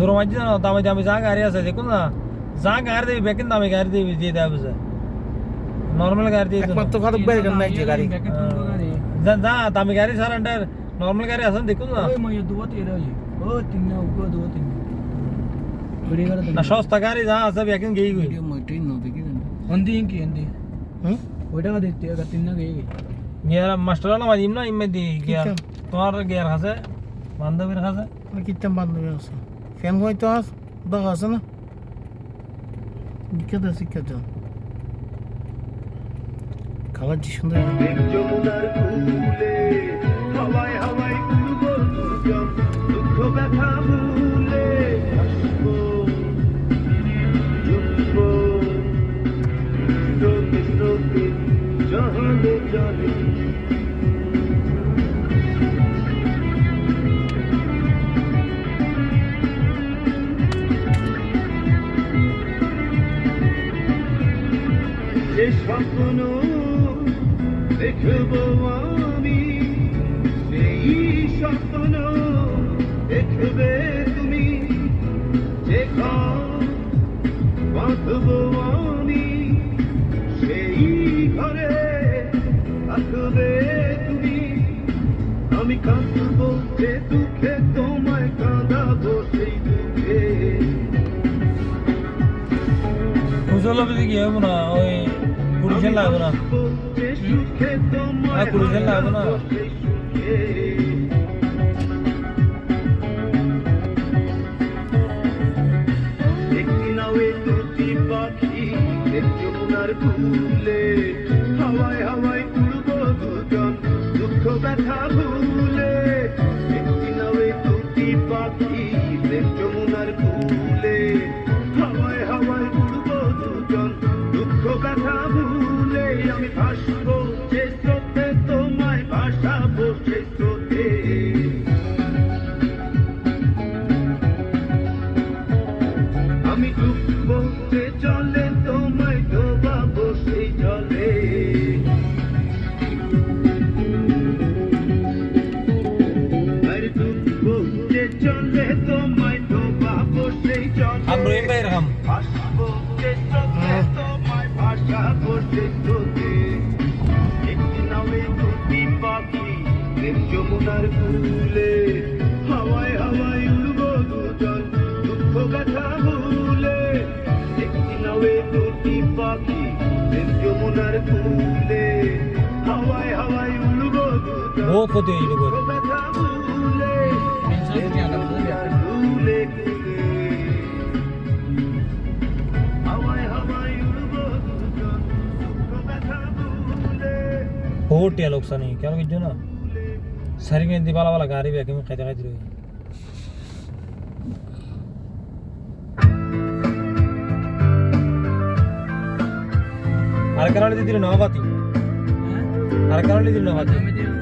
জোর মাঝে না দামি দামি যা গাড়ি আছে দেখুন না যা গাড়ি দেবি বেকিন দামি গাড়ি দেবি দিয়ে দেবে স্যার নর্মাল গাড়ি দিয়ে একমাত্র ফারুক ভাই কেন নাই যে গাড়ি যা দামি গাড়ি স্যার আন্ডার নর্মাল গাড়ি আছে দেখুন না ওই মই দুটো তেরা ও তিন না উপর দুটো তিন বড়ি গাড়ি না সস্তা গাড়ি যা আছে বেকিন গই গই ভিডিও মইটাই ন দেখি অন্দি কি অন্দি ওইটা দিতে আগে তিন না গই গিয়ার মাস্টার না মাজিম না ইমে দি গিয়ার তোমার গিয়ার আছে বান্ধবীর কাছে কিতাম বান্ধবী আছে ফ্যান হয়তো আস বাগ আছে না শিক্ষা দাও খাবার যে সুন্দর যমুনার কুলে হাওয়ায় হাওয়ায় উড়বো দুজন দুঃখ ব্যথা ভুলে হাসবো জুটবো স্রোতে স্রোতে জলে জলে যে স্বপ্ন দেখবো আমি সেই স্বপ্ন দেখবে তুমি যে ঘর বাঁধবো আমি সেই ঘরে থাকবে তুমি আমি কাঁদবো যে দুঃখে তোমায় কাঁদাবো সেই দুঃখে কুশল যদি কি হবে না ওই পুলিশের লাগবে না পুলিশের লাগবে না একটি নাওয়ে দুটি পাখি যমুনার কুলে হাওয়ায় হাওয়ায় উড়বো দুজন দুঃখ ব্যথা ভুলে একটি নাওয়ে দুটি পাখি যমুনার কুলে হাওয়ায় হাওয়ায় উড়বো দুজন দুঃখ ব্যথা ভুলে আমি ভাসবো যে স্রোতে তোমায় ভাসাবো সেই স্রোতে আমি ডুববো যে জলে তোমায় ডোবাবো সেই জলে আর ডুববো যে জলে তোমায় ডোবাবো সেই জলে हम रोहिम भाई रकम ভাসবো যে স্রোতে তোমায় ভাসাবো সেই স্রোতে একটি নামে দুটি পাখি যমুনার কুলে হাওয়ায় হাওয়ায় উড়বো দুজন দুঃখ ব্যথা ভুলে একটি নামে দুটি পাখি যমুনার কুলে হাওয়ায় হাওয়ায় উড়বো দুজন बहुत ক্ষতি হয়ে যাবে দুঃখ ব্যথা ভুলে কুলে কুলে হাওয়ায় হাওয়ায় উড়বো দুজন দুঃখ ব্যথা ভুলে बहुत टिया लोग सनी क्या लोग जो ना सारी में दीवाला वाला गाड़ी भी आके में खाते खाते रहे अरे कराली दी ना बाती अरे कराली दी ना बाती